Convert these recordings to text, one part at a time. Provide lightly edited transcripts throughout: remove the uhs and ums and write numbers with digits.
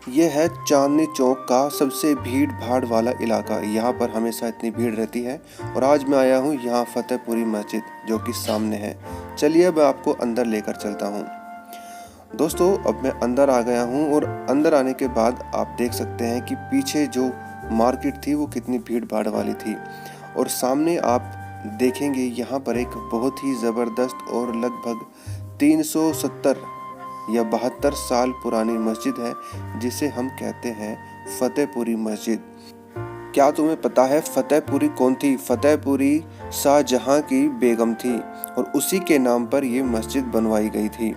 ये है चांदनी चौक का सबसे भीड़ भाड़ वाला इलाका। यहाँ पर हमेशा इतनी भीड़ रहती है। और आज मैं आया हूँ यहाँ फतेहपुरी मस्जिद जो कि सामने है। चलिए मैं आपको अंदर लेकर चलता हूँ। दोस्तों अब मैं अंदर आ गया हूँ और अंदर आने के बाद आप देख सकते हैं कि पीछे जो मार्केट थी वो कितनी भीड़ भाड़ वाली थी। और सामने आप देखेंगे यहाँ पर एक बहुत ही ज़बरदस्त और लगभग 370 या 72 साल पुरानी मस्जिद है जिसे हम कहते हैं फतेहपुरी मस्जिद। क्या तुम्हें पता है फतेहपुरी कौन थी? फतेहपुरी शाहजहां की बेगम थी और उसी के नाम पर ये मस्जिद बनवाई गई थी।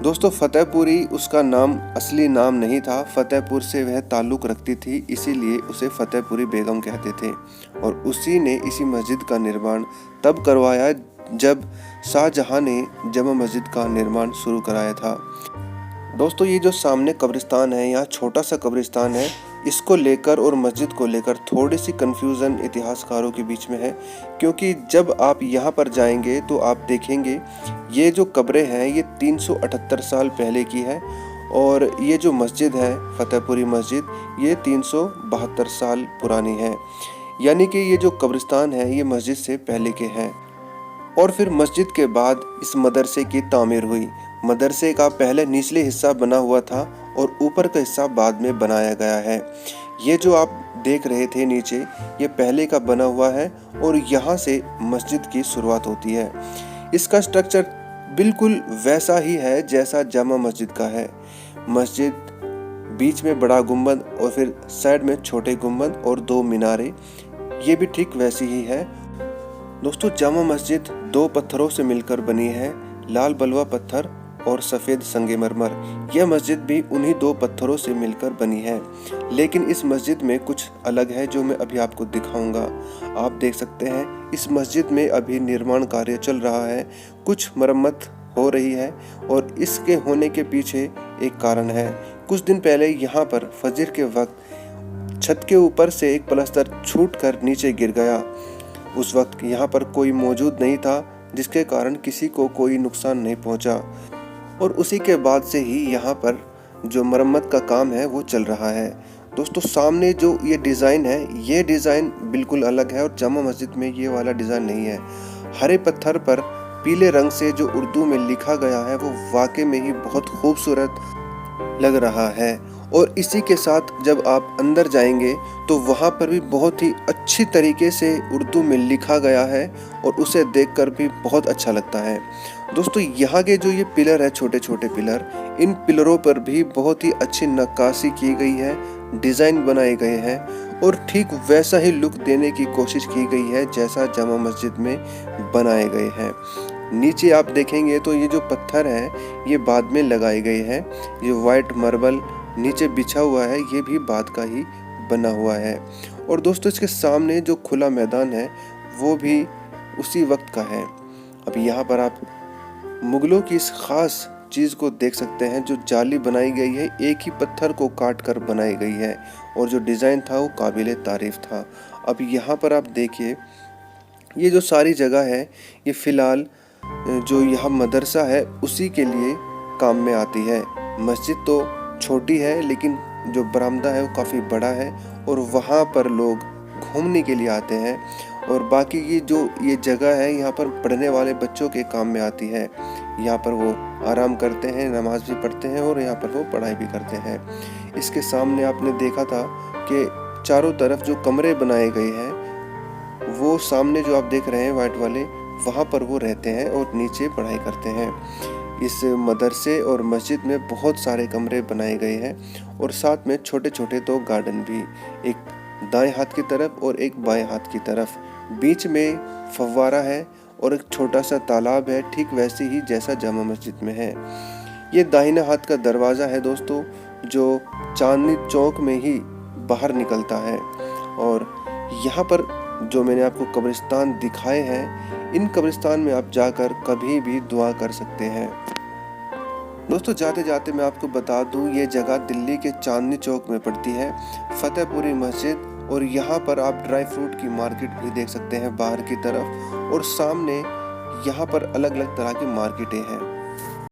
दोस्तों फतेहपुरी उसका नाम असली नाम नहीं था, फतेहपुर से वह ताल्लुक़ रखती थी, इसीलिए उसे फतेहपुरी बेगम कहते थे। और उसी ने इसी मस्जिद का निर्माण तब करवाया जब शाहजहां ने जमा मस्जिद का निर्माण शुरू कराया था। दोस्तों ये जो सामने कब्रिस्तान है, यहाँ छोटा सा कब्रिस्तान है, इसको लेकर और मस्जिद को लेकर थोड़ी सी कन्फ्यूज़न इतिहासकारों के बीच में है। क्योंकि जब आप यहाँ पर जाएंगे तो आप देखेंगे ये जो कब्रें हैं ये 378 साल पहले की है और ये जो मस्जिद है फतेहपुरी मस्जिद ये 372 साल पुरानी है। यानी कि ये जो कब्रिस्तान है ये मस्जिद से पहले के हैं। और फिर मस्जिद के बाद इस मदरसे की तामीर हुई। मदरसे का पहले निचले हिस्सा बना हुआ था और ऊपर का हिस्सा बाद में बनाया गया है। ये जो आप देख रहे थे नीचे ये पहले का बना हुआ है और यहाँ से मस्जिद की शुरुआत होती है। इसका स्ट्रक्चर बिल्कुल वैसा ही है जैसा जामा मस्जिद का है। मस्जिद बीच में बड़ा गुंबद और फिर साइड में छोटे गुंबद और 2 मीनारे, ये भी ठीक वैसी ही है। दोस्तों जामा मस्जिद 2 पत्थरों से मिलकर बनी है, लाल बलुआ पत्थर और सफ़ेद संगमरमर। यह मस्जिद भी उन्हीं 2 पत्थरों से मिलकर बनी है। लेकिन इस मस्जिद में कुछ अलग है जो मैं अभी आपको दिखाऊंगा। आप देख सकते हैं इस मस्जिद में अभी निर्माण कार्य चल रहा है, कुछ मरम्मत हो रही है और इसके होने के पीछे एक कारण है। कुछ दिन पहले यहाँ पर फजर के वक्त छत के ऊपर से एक प्लास्टर छूटकर नीचे गिर गया। उस वक्त यहाँ पर कोई मौजूद नहीं था जिसके कारण किसी को कोई नुकसान नहीं पहुँचा और उसी के बाद से ही यहाँ पर जो मरम्मत का काम है वो चल रहा है। दोस्तों सामने जो ये डिज़ाइन है ये डिज़ाइन बिल्कुल अलग है और जामा मस्जिद में ये वाला डिज़ाइन नहीं है। हरे पत्थर पर पीले रंग से जो उर्दू में लिखा गया है वो वाकई में ही बहुत खूबसूरत लग रहा है। और इसी के साथ जब आप अंदर जाएंगे तो वहाँ पर भी बहुत ही अच्छी तरीके से उर्दू में लिखा गया है और उसे देखकर भी बहुत अच्छा लगता है। दोस्तों यहाँ के जो ये पिलर है, छोटे छोटे पिलर, इन पिलरों पर भी बहुत ही अच्छी नक्काशी की गई है, डिज़ाइन बनाए गए हैं और ठीक वैसा ही लुक देने की कोशिश की गई है जैसा जामा मस्जिद में बनाए गए हैं। नीचे आप देखेंगे तो ये जो पत्थर है ये बाद में लगाए गए हैं। ये वाइट मार्बल नीचे बिछा हुआ है ये भी बाद का ही बना हुआ है। और दोस्तों इसके सामने जो खुला मैदान है वो भी उसी वक्त का है। अब यहाँ पर आप मुगलों की इस ख़ास चीज़ को देख सकते हैं, जो जाली बनाई गई है एक ही पत्थर को काट कर बनाई गई है और जो डिज़ाइन था वो काबिल तारीफ़ था। अब यहाँ पर आप देखिए ये जो सारी जगह है ये फ़िलहाल जो यहाँ मदरसा है उसी के लिए काम में आती है। मस्जिद तो छोटी है लेकिन जो बरामदा है वो काफ़ी बड़ा है और वहाँ पर लोग घूमने के लिए आते हैं और बाकी की जो ये जगह है यहाँ पर पढ़ने वाले बच्चों के काम में आती है। यहाँ पर वो आराम करते हैं, नमाज भी पढ़ते हैं और यहाँ पर वो पढ़ाई भी करते हैं। इसके सामने आपने देखा था कि चारों तरफ जो कमरे बनाए गए हैं वो सामने जो आप देख रहे हैं वाइट वाले, वहाँ पर वो रहते हैं और नीचे पढ़ाई करते हैं। इस मदरसे और मस्जिद में बहुत सारे कमरे बनाए गए हैं और साथ में छोटे छोटे 2 गार्डन भी, एक दाएं हाथ की तरफ और एक बाएं हाथ की तरफ। बीच में फव्वारा है और एक छोटा सा तालाब है, ठीक वैसे ही जैसा जामा मस्जिद में है। ये दाहिने हाथ का दरवाज़ा है दोस्तों जो चांदनी चौक में ही बाहर निकलता है। और यहाँ पर जो मैंने आपको कब्रिस्तान दिखाए हैं, इन कब्रिस्तान में आप जाकर कभी भी दुआ कर सकते हैं। दोस्तों जाते जाते मैं आपको बता दूं ये जगह दिल्ली के चांदनी चौक में पड़ती है, फतेहपुरी मस्जिद। और यहाँ पर आप ड्राई फ्रूट की मार्केट भी देख सकते हैं बाहर की तरफ और सामने यहाँ पर अलग अलग तरह की मार्केटें हैं।